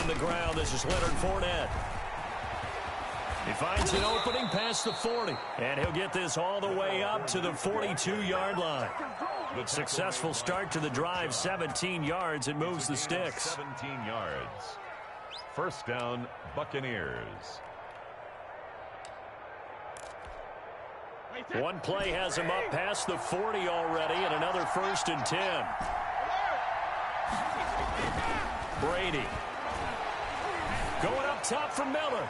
on the ground. This is Leonard Fournette. He finds an opening past the 40, and he'll get this all the way up to the 42-yard line. Successful start to the drive, 17 yards. It moves the sticks. 17 yards. First down, Buccaneers. One play has him up past the 40 already, and another 1st and 10. Brady. Going up top for Miller.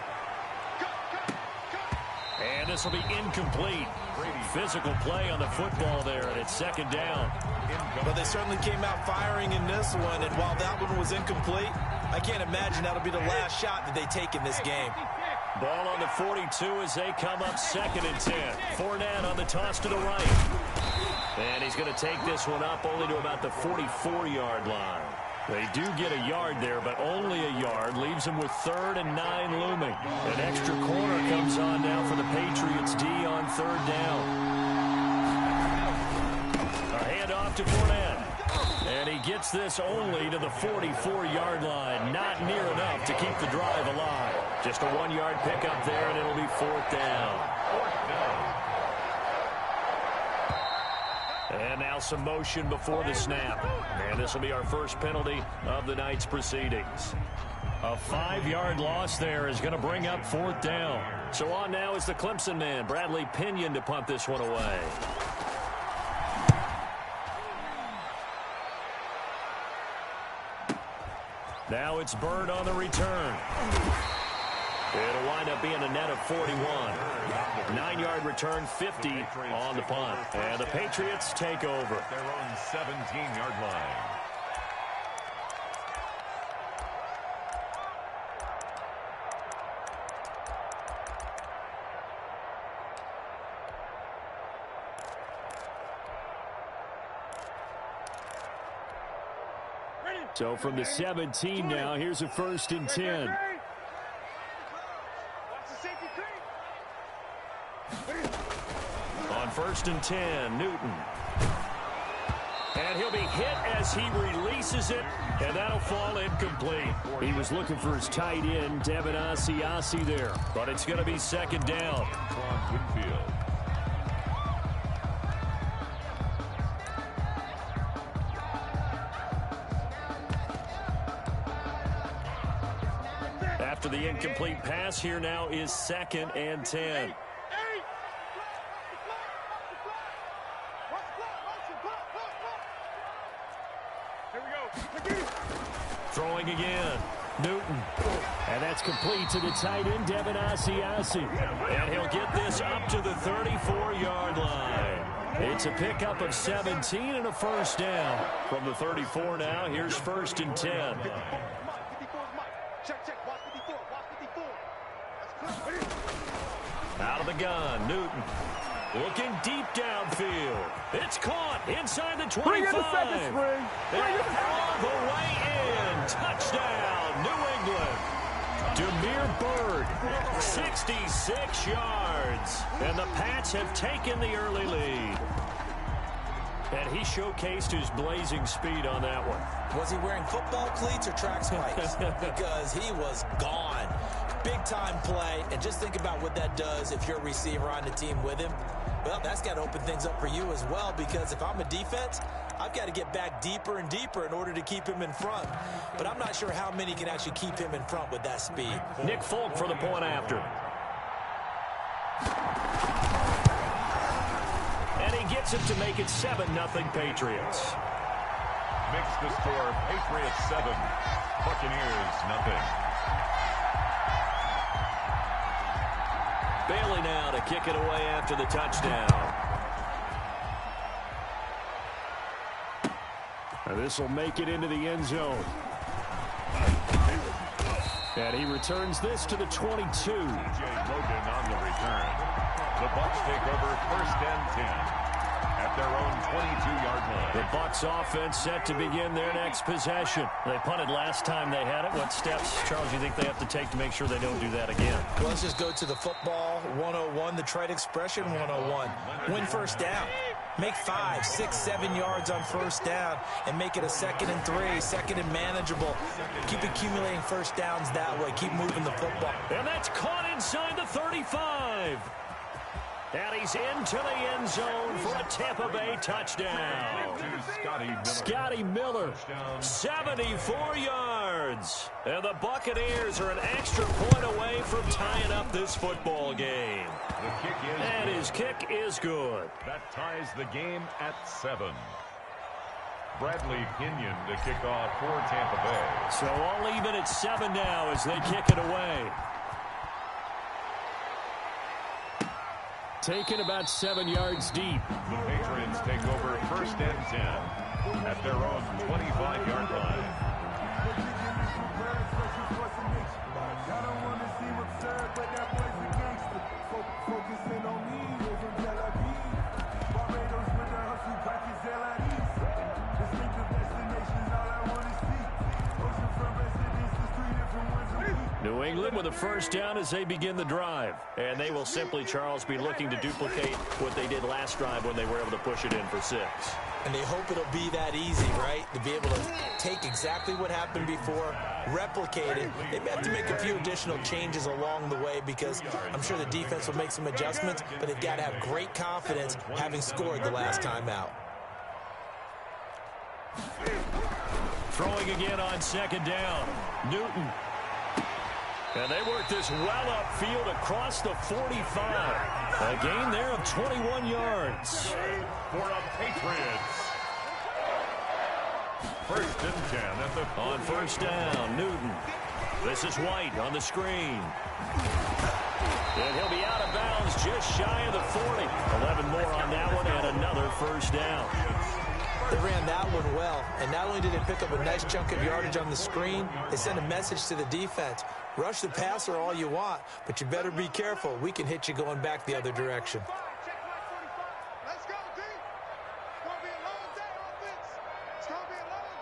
And this will be incomplete. Physical play on the football there, and it's 2nd down. Well, they certainly came out firing in this one, and while that one was incomplete, I can't imagine that'll be the last shot that they take in this game. Ball on the 42 as they come up 2nd and 10. Fournette on the toss to the right. And he's going to take this one up only to about the 44-yard line. They do get a yard there, but only a yard. Leaves them with 3rd and 9 looming. An extra corner comes on now for the Patriots D on 3rd down. A handoff to Fournette. And he gets this only to the 44-yard line. Not near enough to keep the drive alive. Just a 1-yard pickup there, and it'll be 4th down. And now some motion before the snap. And this will be our first penalty of the night's proceedings. A 5-yard loss there is going to bring up 4th down. So on now is the Clemson man, Bradley Pinion, to punt this one away. Now it's Bird on the return. It'll wind up being a net of 41. 9-yard return, 50 on the punt. And the Patriots take over. Their own 17-yard line. So from the 17 now, here's a 1st and 10. On 1st and 10, Newton. And he'll be hit as he releases it, and that'll fall incomplete. He was looking for his tight end, Devin Asiasi there, but it's going to be 2nd down. Winfield. After the incomplete pass, here now is 2nd and 10. Throwing again, Newton. And that's complete to the tight end, Devin Asiasi. And he'll get this up to the 34-yard line. It's a pickup of 17 and a 1st down. From the 34 now, here's 1st and 10. Out of the gun, Newton. Looking deep downfield. It's caught inside the 25. Bring it a second spring. All the way in. Touchdown, New England. Damiere Byrd, 66 yards. And the Pats have taken the early lead. And he showcased his blazing speed on that one. Was he wearing football cleats or track spikes? Because he was gone. Big-time play, and just think about what that does if you're a receiver on the team with him. Well, that's got to open things up for you as well, because if I'm a defense, I've got to get back deeper and deeper in order to keep him in front. But I'm not sure how many can actually keep him in front with that speed. Nick Folk for the point after. And he gets it to make it 7-0 Patriots. Makes the score Patriots 7, Buccaneers nothing. Bailey now to kick it away after the touchdown. And this will make it into the end zone. And he returns this to the 22. J. Logan on the return. The Bucs take over 1st and 10 at their own 22-yard line. The Bucs offense set to begin their next possession. They punted last time they had it. What steps, Charles, do you think they have to take to make sure they don't do that again? Well, let's just go to the football 101, the trade expression 101. Win 1st down. Make 5, 6, 7 yards on first down and make it a 2nd and 3, 2nd and manageable. Keep accumulating first downs that way. Keep moving the football. And that's caught inside the 35. And he's into the end zone for a Tampa Bay touchdown. Scotty Miller, 74 yards. And the Buccaneers are an extra point away from tying up this football game. And his kick is good. That ties the game at 7. Bradley Pinion to kick off for Tampa Bay. So all even at 7 now as they kick it away. Taken about 7 yards deep. The Patriots take over 1st and 10 at their own 25-yard line. New England with a first down as they begin the drive. And they will simply, Charles, be looking to duplicate what they did last drive when they were able to push it in for 6. And they hope it'll be that easy, right? To be able to take exactly what happened before, replicate it. They may have to make a few additional changes along the way because I'm sure the defense will make some adjustments, but they've got to have great confidence having scored the last time out. Throwing again on 2nd down. Newton. And they work this well upfield across the 45. A gain there of 21 yards. For the Patriots. 1st and 10 at the on first down, Newton. This is White on the screen. And he'll be out of bounds just shy of the 40. 11 more on that one and another first down. They ran that one well, and not only did they pick up a nice chunk of yardage on the screen, they sent a message to the defense. Rush the passer all you want, but you better be careful. We can hit you going back the other direction. Let's go, D. It's going to be a long day on this. It's going to be a long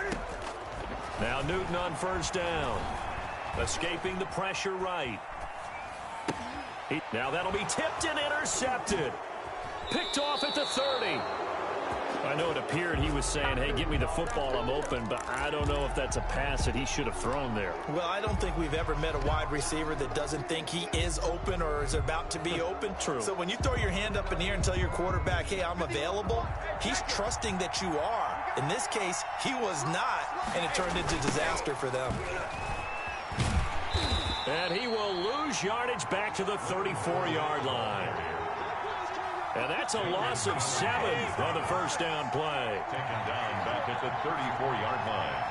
day. Now Newton on first down. Escaping the pressure right. Now that'll be tipped and intercepted. Picked off at the 30. I know it appeared he was saying, hey, give me the football, I'm open, but I don't know if that's a pass that he should have thrown there. Well, I don't think we've ever met a wide receiver that doesn't think he is open or is about to be open. True. So when you throw your hand up in the air and tell your quarterback, hey, I'm available, he's trusting that you are. In this case, he was not, and it turned into disaster for them. And he will lose yardage back to the 34-yard line. And that's a loss of 7 on the first down play. taken down back at the 34-yard line.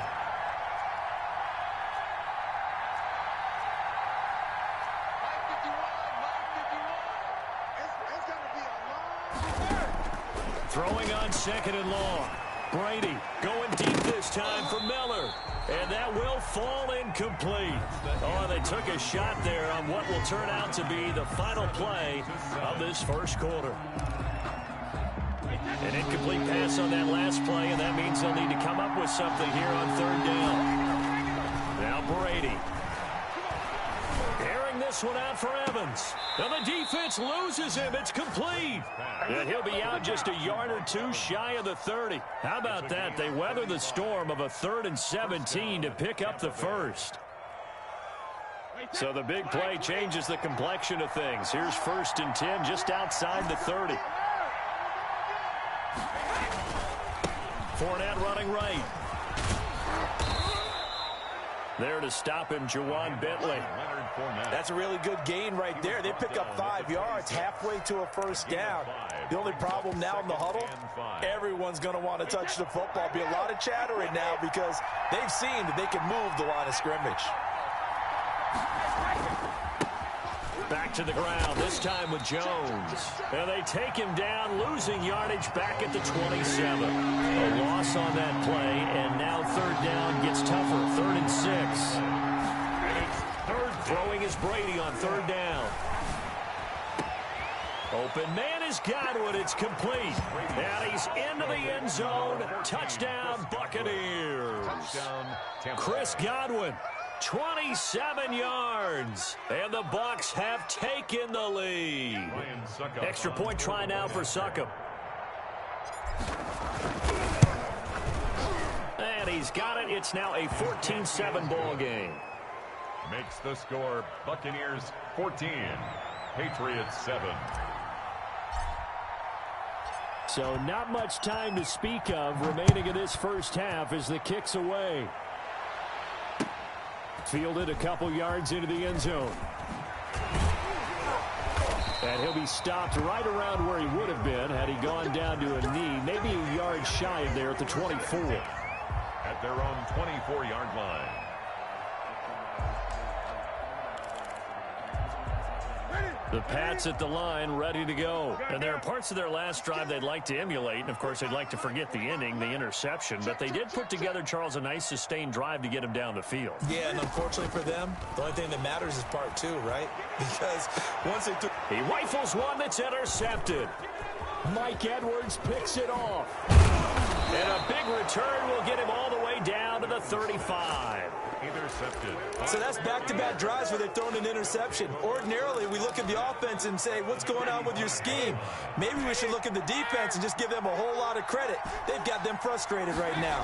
Throwing on 2nd and long. Brady going deep this time for Miller. And that will fall incomplete. Oh, they took a shot there on what will turn out to be the final play of this first quarter. An incomplete pass on that last play, and that means they'll need to come up with something here on 3rd down. Now Brady. Airing this one out for Evans. And the defense loses him. It's complete. And he'll be out just a yard or two shy of the 30. How about that? They weather the storm of a 3rd and 17 to pick up the first. So the big play changes the complexion of things. Here's 1st and 10 just outside the 30. Fournette running right. There to stop him, Juwan Bentley. That's a really good gain right there. They pick up 5 yards halfway to a first down. The only problem now in the huddle, everyone's going to want to touch the football. Be a lot of chattering now because they've seen that they can move the line of scrimmage. Back to the ground, this time with Jones. And they take him down, losing yardage back at the 27. A loss on that play, and now 3rd down gets tougher. 3rd and 6. And it's 3rd throwing is Brady on 3rd down. Open man is Godwin. It's complete. And he's into the end zone. Touchdown, Buccaneers. Chris Godwin. 27 yards. And the Bucs have taken the lead. Extra point try now for Succop. And he's got it. It's now a 14-7 ball game. Makes the score Buccaneers 14, Patriots 7. So not much time to speak of remaining in this first half as the kick's away. Fielded a couple yards into the end zone. And he'll be stopped right around where he would have been had he gone down to a knee, maybe a yard shy of there at the 24. At their own 24-yard line. The Pats at the line, ready to go. And there are parts of their last drive they'd like to emulate. And, of course, they'd like to forget the inning, the interception. But they did put together, Charles, a nice sustained drive to get him down the field. Yeah, and unfortunately for them, the only thing that matters is part two, right? Because once they took... He rifles one that's intercepted. Mike Edwards picks it off. And a big return will get him all the way down to the 35. Intercepted. So that's back-to-back drives where they've thrown an interception. Ordinarily, we look at the offense and say, what's going on with your scheme? Maybe we should look at the defense and just give them a whole lot of credit. They've got them frustrated right now.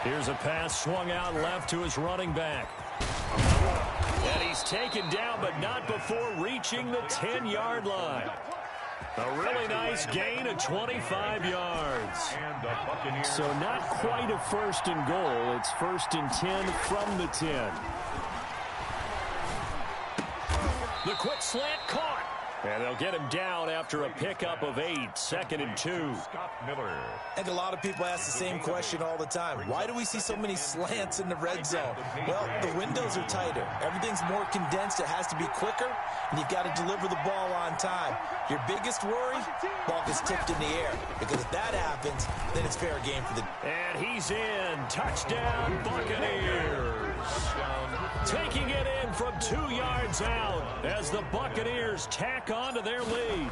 Here's a pass swung out left to his running back. And he's taken down, but not before reaching the 10-yard line. A really nice gain of 25 yards. So not quite a first and goal. It's first and 10 from the 10. The quick slant caught. And they'll get him down after a pickup of 8, 2nd and 2. I think a lot of people ask the same question all the time. Why do we see so many slants in the red zone? Well, the windows are tighter. Everything's more condensed. It has to be quicker, and you've got to deliver the ball on time. Your biggest worry, ball gets tipped in the air. Because if that happens, then it's fair game for the... And he's in. Touchdown, Buccaneers. Taking it in from 2 yards out as the Buccaneers tack on to their lead.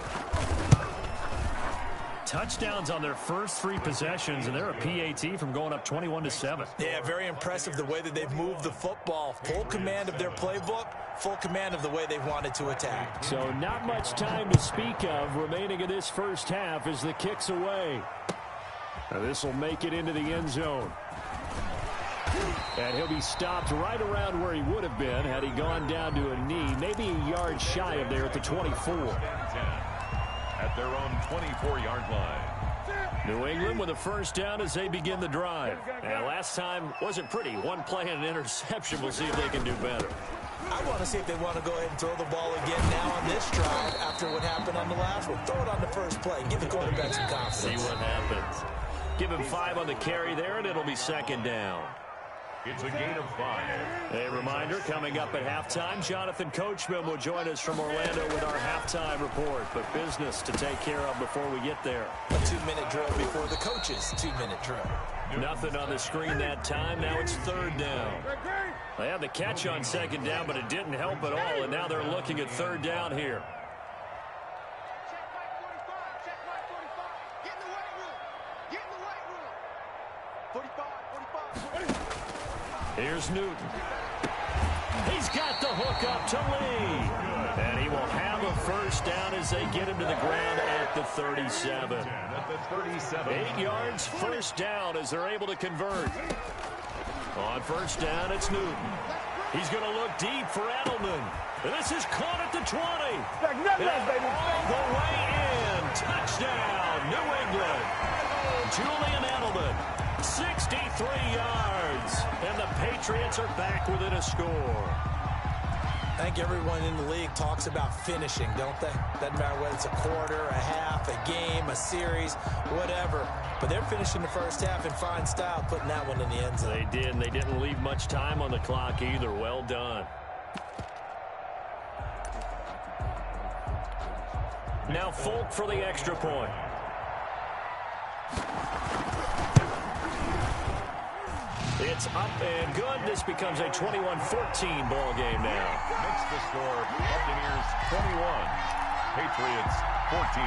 Touchdowns on their first 3 possessions, and they're a PAT from going up 21-7. Yeah, very impressive the way that they've moved the football. Full command of their playbook, full command of the way they've wanted to attack. So not much time to speak of remaining in this first half as the kick's away. Now this will make it into the end zone. And he'll be stopped right around where he would have been had he gone down to a knee, maybe a yard shy of there at the 24. At their own 24-yard line. New England with a first down as they begin the drive. And last time wasn't pretty. One play and an interception. We'll see if they can do better. I want to see if they want to go ahead and throw the ball again now on this drive after what happened on the last one. Throw it on the first play. Give the quarterback some confidence. See what happens. Give him 5 on the carry there, and it'll be 2nd down. It's a gain of 5. A reminder, coming up at halftime, Jonathan Coachman will join us from Orlando with our halftime report. But business to take care of before we get there. A 2-minute drill before the coach's 2-minute drill. Nothing on the screen that time. Now it's 3rd down. They had the catch on 2nd down, but it didn't help at all. And now they're looking at 3rd down here. Check my 45. Get in the weight room. Get in the weight room. 45. Here's Newton. He's got the hook up to Lee. And he will have a first down as they get him to the ground at the 37. 8 yards, first down as they're able to convert. On first down, it's Newton. He's going to look deep for Edelman. This is caught at the 20. All the way in. Touchdown, New England. Julian Edelman, 63 yards. And the Patriots are back within a score. I think everyone in the league talks about finishing, don't they? Doesn't matter whether it's a quarter, a half, a game, a series, whatever. But they're finishing the first half in fine style, putting that one in the end zone. They did, and they didn't leave much time on the clock either. Well done. Now Folk for the extra point. It's up and good. This becomes a 21-14 ball game now. Makes the score Buccaneers 21, Patriots 14.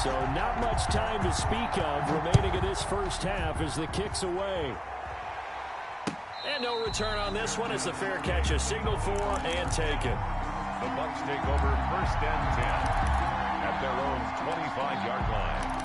So not much time to speak of remaining in this first half as the kick's away. And no return on this one as the fair catch is signaled for and taken. The Bucs take over 1st and 10 at their own 25-yard line.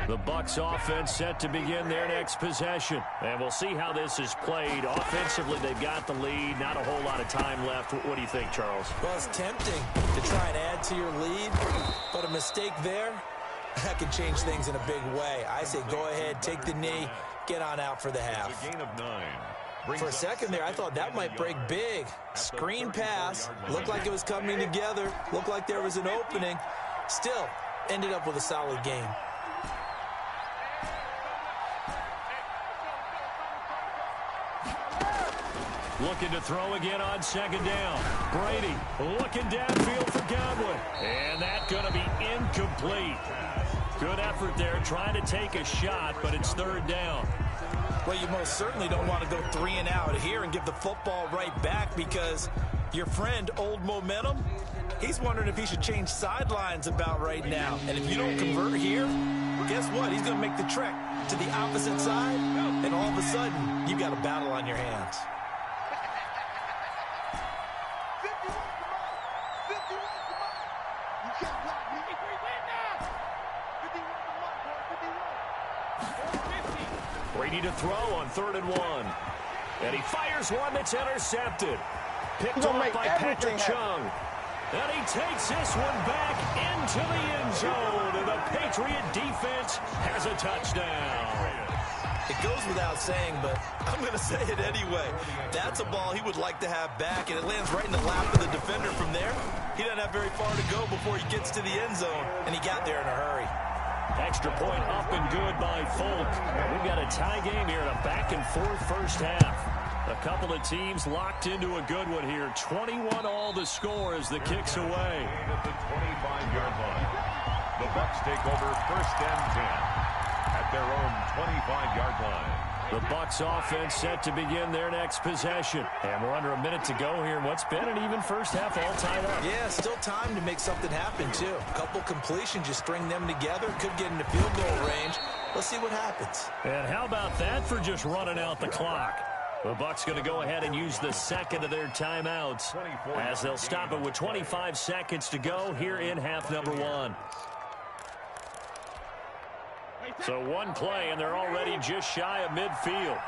The Bucs offense set to begin their next possession. And we'll see how this is played. Offensively, they've got the lead. Not a whole lot of time left. What do you think, Charles? Well, it's tempting to try and add to your lead, but a mistake there, that can change things in a big way. I say go ahead, take the knee, get on out for the half. It's a gain of 9. For a second there, I thought that might break big. Screen pass, looked like it was coming together, looked like there was an opening. Still, ended up with a solid game. Looking to throw again on 2nd down. Brady looking downfield for Godwin. And that's going to be incomplete. Good effort there trying to take a shot, but it's 3rd down. Well, you most certainly don't want to go 3 and out here and give the football right back because your friend, Old Momentum, he's wondering if he should change sidelines about right now. And if you don't convert here, guess what? He's going to make the trek to the opposite side, and all of a sudden, you've got a battle on your hands. Brady to throw on 3rd and 1. And he fires one that's intercepted. Picked off by Patrick Chung. And he takes this one back into the end zone. And the Patriot defense has a touchdown. It goes without saying, but I'm going to say it anyway. That's a ball he would like to have back, and it lands right in the lap of the defender from there. He doesn't have very far to go before he gets to the end zone, and he got there in a hurry. Extra point up and good by Folk. We've got a tie game here in a back-and-forth first half. A couple of teams locked into a good one here. 21 all the score as the kick's away. At the 25-yard line. The Bucs take over 1st and 10 at their own 25-yard line. The Bucs offense set to begin their next possession. And we're under a minute to go here in what's been an even first half all tied up. Yeah, still time to make something happen, too. A couple completions, you string them together, could get into field goal range. Let's see what happens. And how about that for just running out the clock? The Bucs going to go ahead and use the 2nd of their timeouts as they'll stop it with 25 seconds to go here in half number 1. So one play, and they're already just shy of midfield.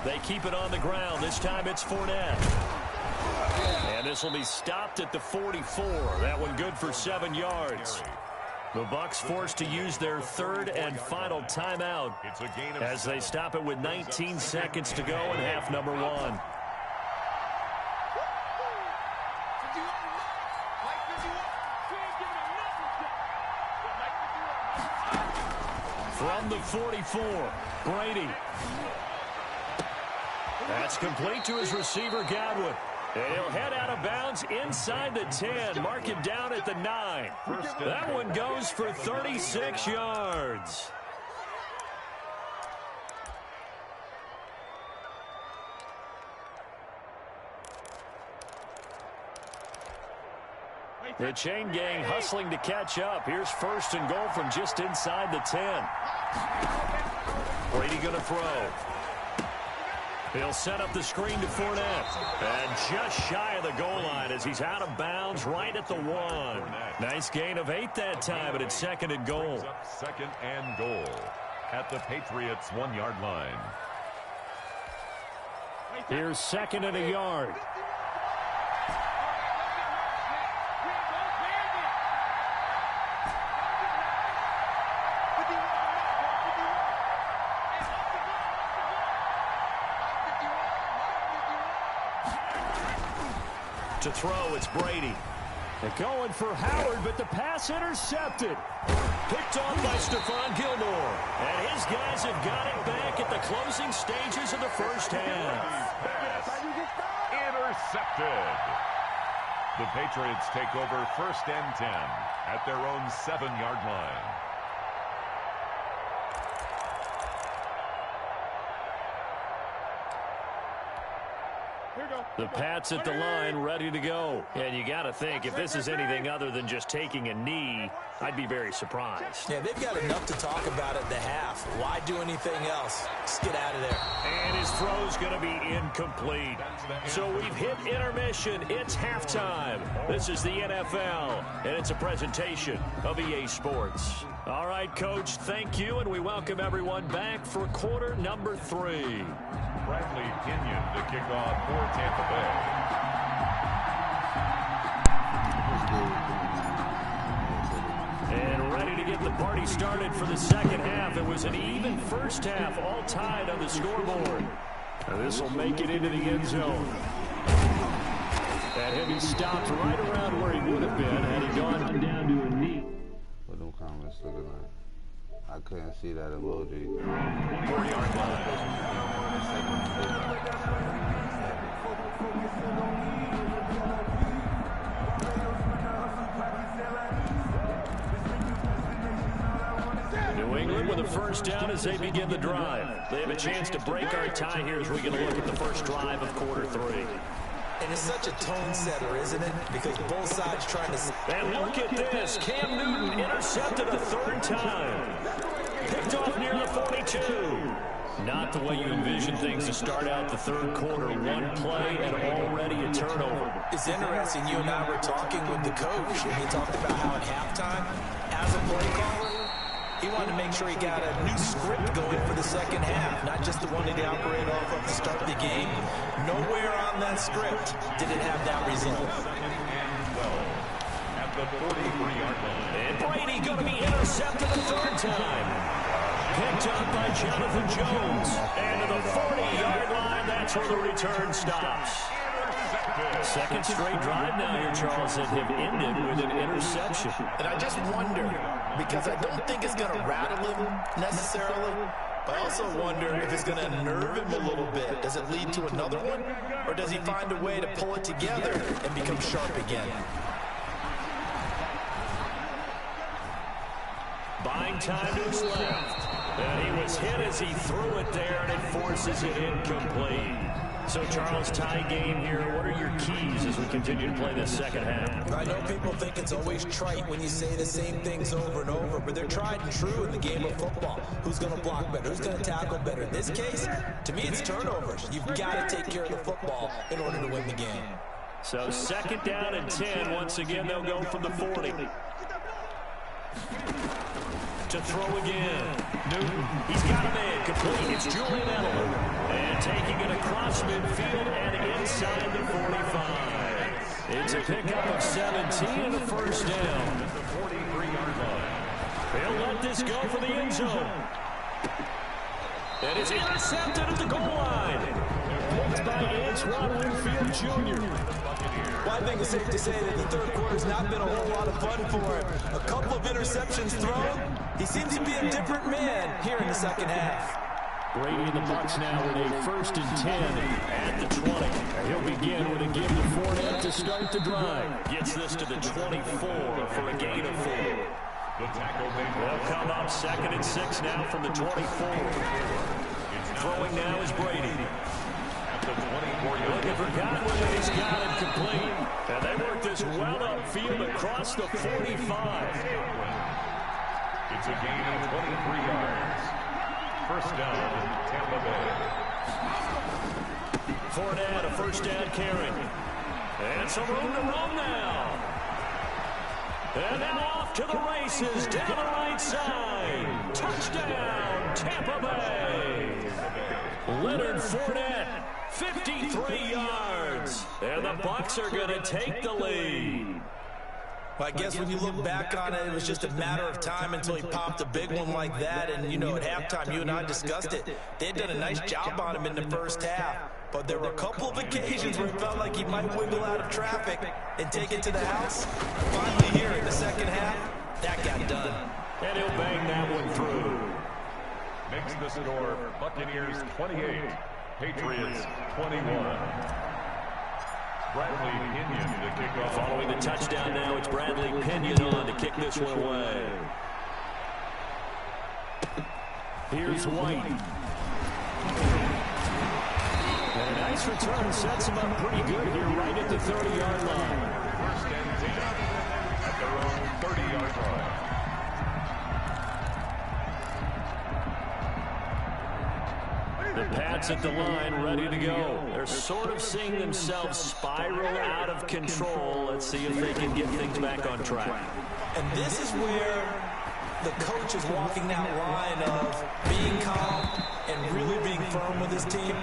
They keep it on the ground. This time it's Fournette. And this will be stopped at the 44. That one good for 7 yards. The Bucs forced to use their 3rd and final timeout as they stop it with 19 seconds to go in half number 1. From the 44, Brady. That's complete to his receiver, Godwin. And he'll head out of bounds inside the 10. Mark him down at the 9. That one goes for 36 yards. The chain gang hustling to catch up. Here's 1st and goal from just inside the 10. Brady going to throw. He'll set up the screen to Fournette. And just shy of the goal line as he's out of bounds right at the 1. Nice gain of 8 that time, but it's 2nd and goal. 2nd and goal at the Patriots' 1-yard line. Here's 2nd and a yard. To throw, it's Brady. They're going for Howard, but the pass intercepted. Picked off by Stephon Gilmore. And his guys have got it back at the closing stages of the first half. Intercepted. The Patriots take over 1st and 10 at their own 7-yard line. The Pats at the line, ready to go. And you got to think, if this is anything other than just taking a knee, I'd be very surprised. Yeah, they've got enough to talk about at the half. Why do anything else? Just get out of there. And his throw's going to be incomplete. So we've hit intermission. It's halftime. This is the NFL, and it's a presentation of EA Sports. All right, Coach, thank you, and we welcome everyone back for quarter number 3. Bradley Kenyon to kick off for Tampa Bay. And ready to get the party started for the second half. It was an even first half, all tied on the scoreboard. And this will make it into the end zone. That hit stopped right around where he would have been had he gone down to a knee. What them comments looking like? I couldn't see that emoji. 4-yard line. New England with a first down as they begin the drive. They have a chance to break our tie here as we get a look at the first drive of quarter 3. And it's such a tone setter, isn't it? Because both sides trying to... And look at this. Cam Newton intercepted a 3rd time. Picked off near the 42. Not the way you envision things to start out the 3rd quarter. One play and already a turnover. It's interesting. You and I were talking with the coach, and he talked about how at halftime, as a play caller, he wanted to make sure he got a new script going for the second half, not just the one that he operated off of to start the game. Nowhere on that script did it have that result. At the 43-yard line. And Brady going to be intercepted a 3rd time. Picked up by Jonathan Jones. And to the 40-yard line, that's where the return stops. Second straight drive now here, Charles, that have ended with an interception. And I just wonder, because I don't think it's going to rattle him necessarily, but I also wonder if it's going to nerve him a little bit. Does it lead to another one? Or does he find a way to pull it together and become sharp again? Buying time to his left. And he was hit as he threw it there, and it forces it incomplete. So, Charles, tie game here. What are your keys as we continue to play this second half? I know people think it's always trite when you say the same things over and over, but they're tried and true in the game of football. Who's going to block better? Who's going to tackle better? In this case, to me, it's turnovers. You've got to take care of the football in order to win the game. So, 2nd down and 10. Once again, they'll go from the 40. To throw again. Newton, he's got a man complete. It's Julian Edelman. And taking it across midfield and inside the 45. It's a pickup of 17 and a first down. At the 43-yard line. They'll let this go for the end zone. And it's intercepted at the goal line. Picked by Antoine Winfield Jr. Well, I think it's safe to say that the 3rd quarter's not been a whole lot of fun for him. A couple of interceptions thrown. He seems to be a different man here in the second half. Brady and the Bucs now with a 1st and 10 at the 20. He'll begin with a give to Fournette to start the drive. Gets this to the 24 for a gain of 4. They'll come up 2nd and 6 now from the 24. Throwing now is Brady. Looking for Godwin, and he's got it complete. And they work this well upfield across the 45. It's a gain of 23 yards. First down, Tampa Bay. Fournette, a first down carry. And some room to run now. And now off to the races down the right side. Touchdown, Tampa Bay. Leonard Fournette, 53 yards. And the Bucs are going to take the lead. Well, I guess when you look back on it, it was just a matter of time until he popped a big one like that. And, you know, at halftime, you and I discussed it. They had done a nice job on him in the first half. But there were a couple of occasions where it felt like he might wiggle out of traffic and take it to the house. Finally here in the second half, that got done. And he'll bang that one through. Makes the score Buccaneers 28, Patriots 21. Bradley Pinion to kick off. Following the touchdown now, it's Bradley Pinion on to kick this one away. Here's White. And a nice return sets him up pretty good here right at the 30-yard line. First and 10 at their own 30-yard line. The Pats at the line, ready to go. They're sort of seeing themselves spiral out of control. Let's see if they can get things back on track. And this is where the coach is walking that line of being calm and really being firm with his team.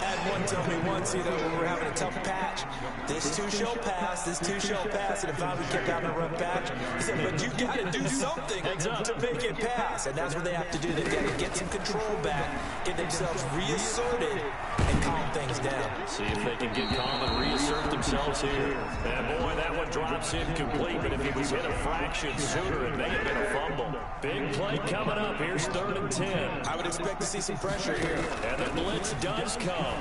Had one tell me once, you know, when we were having a tough patch, this too shall pass, this too shall pass, and if I would kept having a rough patch, he said, but you got to do something to make it pass, and that's what they have to do. They've got to get some control back, get themselves reasserted, and calm things down. See if they can get calm and reassert themselves here. And boy, that one drops incomplete, but if he was hit a fraction sooner, it may have been a fumble. Big play coming up. Here's 3rd and 10. I would expect to see some pressure here. And the blitz does come.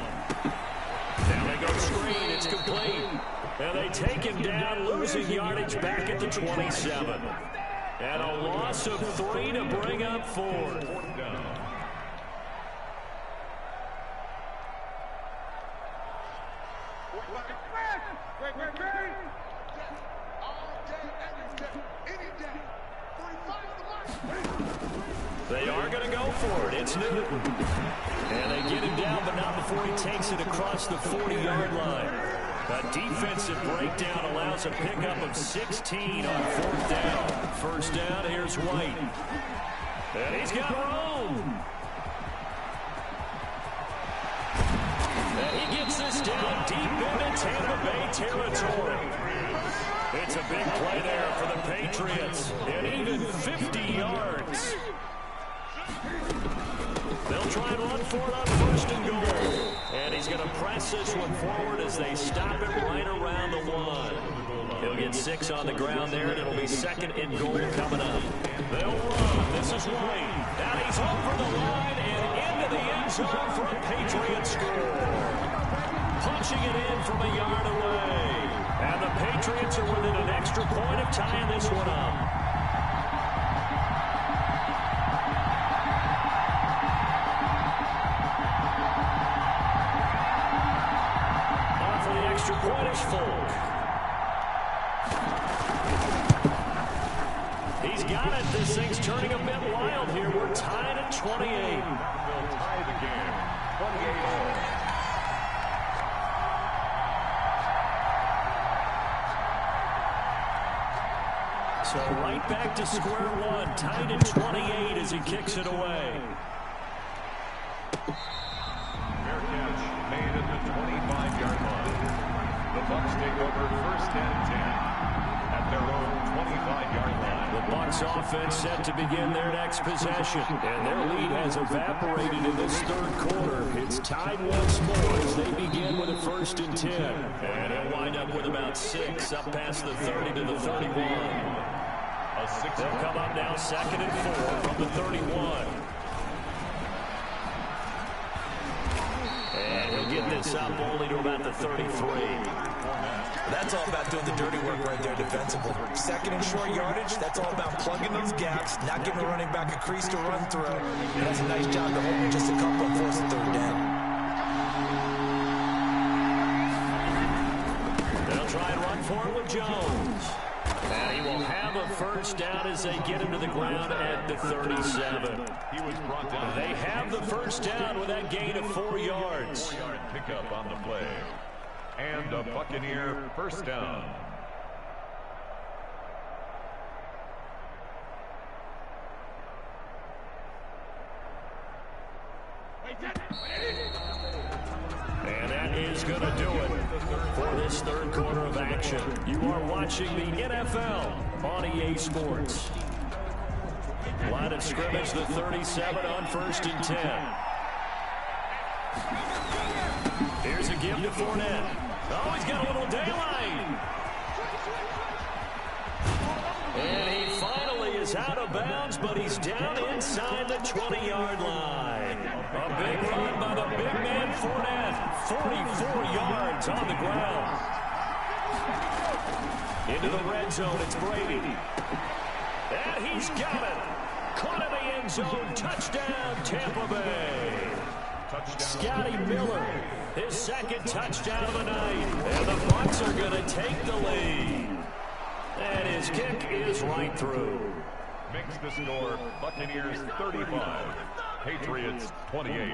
Now they go screen. It's complete. And they take him down, losing yardage back at the 27. And a loss of 3 to bring up 4th. They are going to go for it. It's Newton. And they get him down, but not before he takes it across the 40-yard line. A defensive breakdown allows a pickup of 16 on 4th down. First down, here's White. And he's got room. And he gets this down deep into Tampa Bay territory. It's a big play there for the Patriots. And even 50 yards. They'll try and run for it on 1st and goal. And he's going to press this one forward as they stop it right around the 1. He'll get 6 on the ground there, and it'll be 2nd and goal coming up. They'll run. This is White. And he's over the line and into the end zone for a Patriot score. Punching it in from a yard away. And the Patriots are within an extra point of tying this one up. Extra point is Folk. He's got it. This thing's turning a bit wild here. We're tied at 28. They'll tie the game. 28-all. So right back to square one. Tied at 28 as he kicks it away. Fair catch made at the 25-yard line. The Bucs take over 1st and 10 at their own 25-yard line. The Bucs offense set to begin their next possession. And their lead has evaporated in this 3rd quarter. It's tied once more as they begin with a 1st and 10. And he'll wind up with about 6 up past the 30 to the 31. They'll come up now 2nd and 4 from the 31. And he'll get this up only to about the 33. That's all about doing the dirty work right there defensively. 2nd and short yardage, that's all about plugging those gaps, not giving the running back a crease to run through. And that's a nice job to hold just a couple on 4th and 3rd down. They'll try and run for it with Jones. And he will have a 1st down as they get him to the ground at the 37. He was brought down. They have the 1st down with that gain of 4 yards. 4-yard pickup on the play. And a Buccaneer 1st down. And that is going to do it. For this third quarter of action, you are watching the NFL on EA Sports. Line of scrimmage, the 37 on 1st and 10. Here's a give to Fournette. Oh, he's got a little daylight. And he finally is out of bounds, but he's down inside the 20-yard line. A big run by the big man Fournette. 44 yards on the ground. Into the red zone, it's Brady. And he's got it. Caught in the end zone. Touchdown, Tampa Bay. Scotty Miller, his second touchdown of the night. And the Bucs are going to take the lead. And his kick is right through. Makes the score Buccaneers 35, Patriots 28.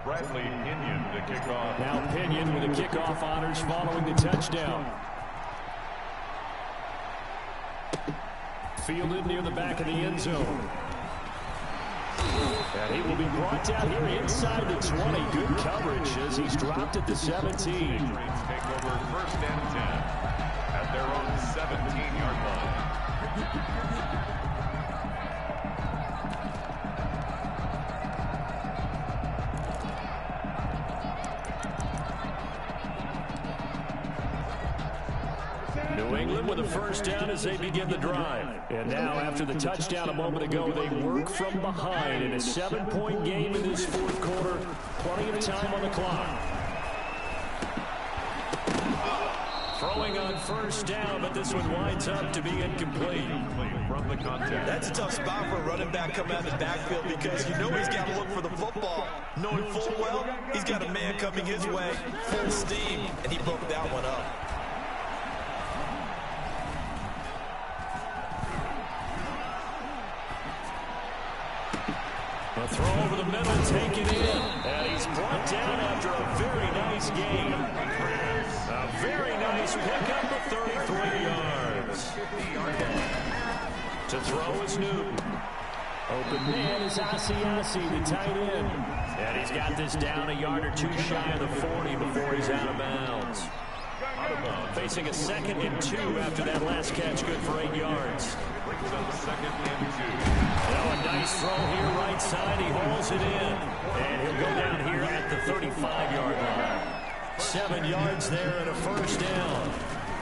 Bradley Pinion to kick off. Now Pinion with the kickoff honors following the touchdown. Fielded near the back of the end zone. And he will be brought down here inside the 20. Good coverage as he's dropped at the 17. Patriots take over 1st and 10 at their own 17-yard line. New England with a first down as they begin the drive. And now, after the touchdown a moment ago, they work from behind in a 7-point game in this fourth quarter. Plenty of time on the clock. Throwing on first down, but this one winds up to be incomplete. From the contact. That's a tough spot for a running back coming out of the backfield because you know he's got to look for the football. Knowing full well, he's got a man coming his way, full steam, and he broke that one up. A throw over the middle, taken in. And he's brought down after a very nice game. A very nice pickup of 33 yards. To throw is Newton. Open man is Asiasi, the tight end. And he's got this down a yard or two shy of the 40 before he's out of bounds. Facing a 2nd and 2 after that last catch, good for 8 yards. Brings up 2nd and 2. Now a nice throw here, right side. He hauls it in. And he'll go down here at the 35-yard line. 7 yards there and a first down.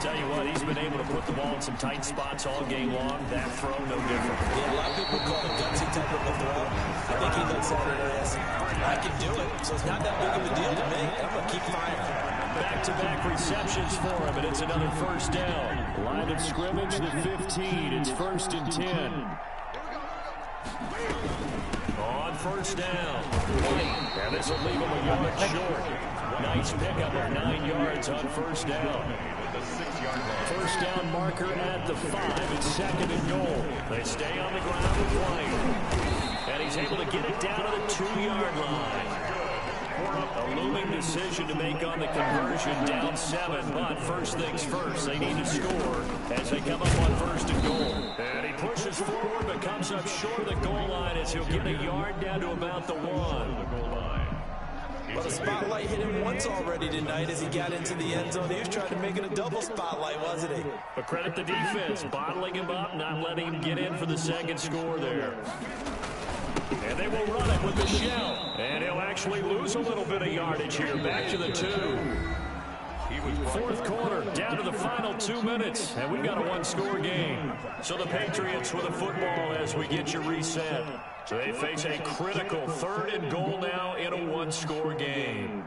Tell you what, he's been able to put the ball in some tight spots all game long. That throw, no different. Yeah, a lot of people call it gutsy type of a throw. I think he looks at it as, I can do it, so it's not that big of a deal to me. I'm going to keep firing. Back-to-back receptions for him, and it's another first down. Line of scrimmage, the 15. It's 1st and 10. On first down. And this will leave him a yard short. Nice pickup of 9 yards on first down. First down marker at the 5. It's 2nd and goal. They stay on the ground with White. And he's able to get it down to the 2-yard line. A looming decision to make on the conversion, down 7. But first things first, they need to score as they come up on 1st and goal. And he pushes forward but comes up short of the goal line as he'll get a yard down to about the 1. Well, the spotlight hit him once already tonight as he got into the end zone. He was trying to make it a double spotlight, wasn't he? But credit the defense, bottling him up, not letting him get in for the second score there. And they will run it with the shell. And he'll actually lose a little bit of yardage here. Back to the 2. Fourth quarter, down to the final 2 minutes. And we've got a 1-score game. So the Patriots with a football as we get you reset. So they face a critical 3rd and goal now in a 1-score game.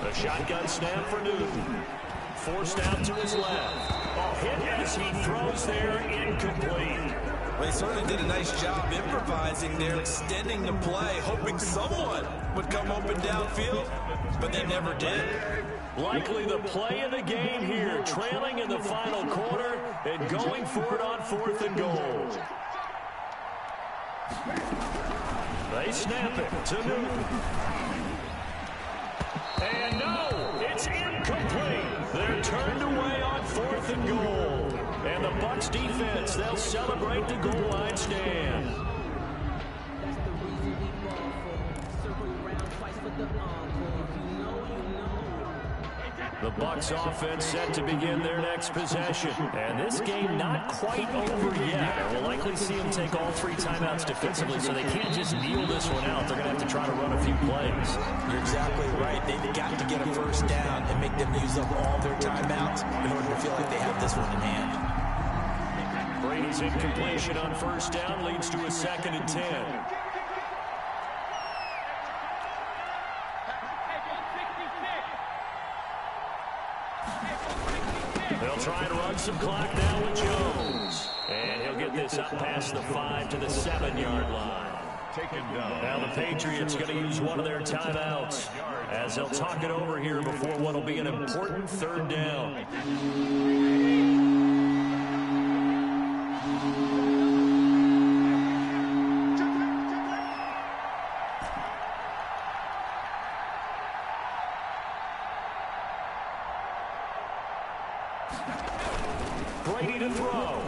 The shotgun snap for Newton. Forced out to his left. Hit as he throws there, incomplete. Well, he certainly did a nice job improvising there, extending the play, hoping someone would come open downfield, but they never did. Likely the play of the game here, trailing in the final quarter and going for it on 4th and goal. They snap it to Newton. And no, it's incomplete. They're turned away on 4th and goal. And the Bucs defense, they'll celebrate the goal line stand. The Bucs offense set to begin their next possession. And this game not quite over yet. We'll likely see them take all 3 timeouts defensively, so they can't just kneel this one out. They're going to have to try to run a few plays. You're exactly right. They've got to get a first down and make them use up all their timeouts in order to feel like they have this one in hand. Brady's incompletion on first down leads to a 2nd and 10. They'll try and run some clock now with Jones. And he'll get this up past the 5 to the 7-yard line. Now the Patriots going to use one of their timeouts as they'll talk it over here before what will be an important 3rd down. Brady to throw.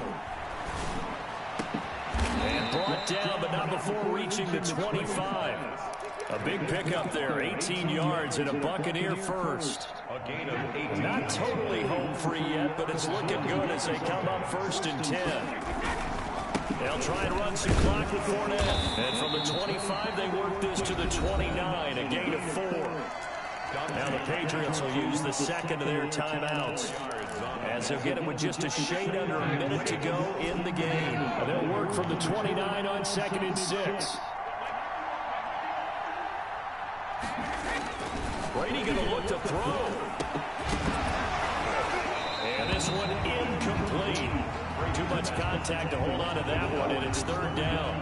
And brought down, but not before reaching the 25. A big pickup there, 18 yards and a Buccaneer first. Not totally home free yet, but it's looking good as they come up 1st and 10. They'll try and run some clock with Fournette. And from the 25, they work this to the 29, a gain of 4. Now the Patriots will use the 2nd of their timeouts as they'll get it with just a shade under a minute to go in the game. They'll work from the 29 on 2nd and 6. Brady going to look to throw. And this one incomplete. Too much contact to hold on to that one, and it's 3rd down.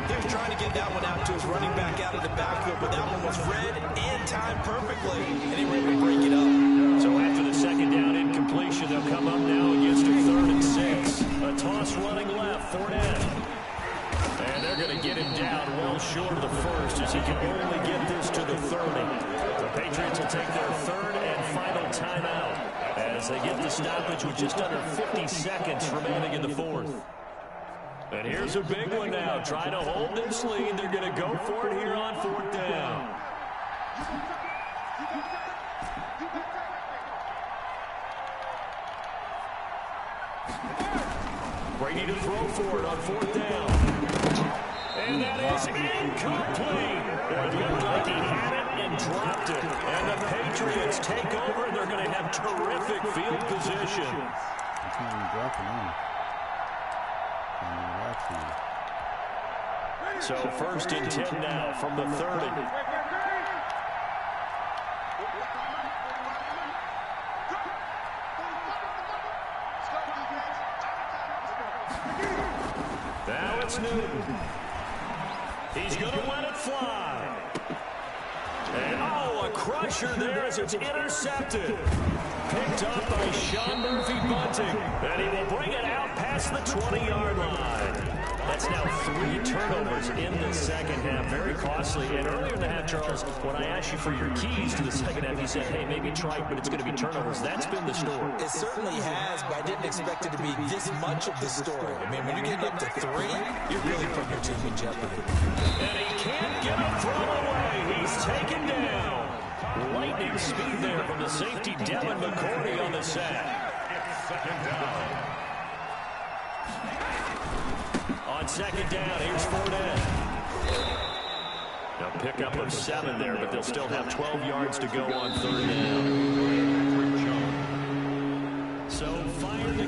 He was trying to get that one out to his running back out of the backfield, but that one was read and timed perfectly, and he was able to break it up. So after the 2nd down incompletion, they'll come up now against a 3rd and 6. A toss running left, Fournette. And they're going to get him down well short of the 1st as he can only get this to the 30. The Patriots will take their 3rd and final timeout as they get the stoppage with just under 50 seconds remaining in the 4th. And here's a big one now. Trying to hold this lead. They're going to go for it here on 4th down. Brady to throw for it on 4th down. And that is incomplete. It looked like he had it and dropped it. And the Patriots take over, and they're going to have terrific field position. So 1st and 10 now from the 30. Now it's Newton. He's going to let it fly. And oh, a crusher there as it's intercepted. Picked up by Sean Murphy-Bunting. And he will bring it out past the 20-yard line. That's now 3 turnovers in the 2nd half. Very costly. And earlier in the half, Charles, when I asked you for your keys to the 2nd half, you said, hey, maybe try, but it's going to be turnovers. That's been the story. It certainly has, but I didn't expect it to be this much of the story. I mean, when you're getting up to 3, you're really putting your team in jeopardy. And he can't get a throw away. He's taken down. Lightning speed there from the safety, Devin McCourty on the sack. 2nd down. On 2nd down, here's Fournette. Now pickup of 7 there, but they'll still have 12 yards to go on 3rd down. So fire the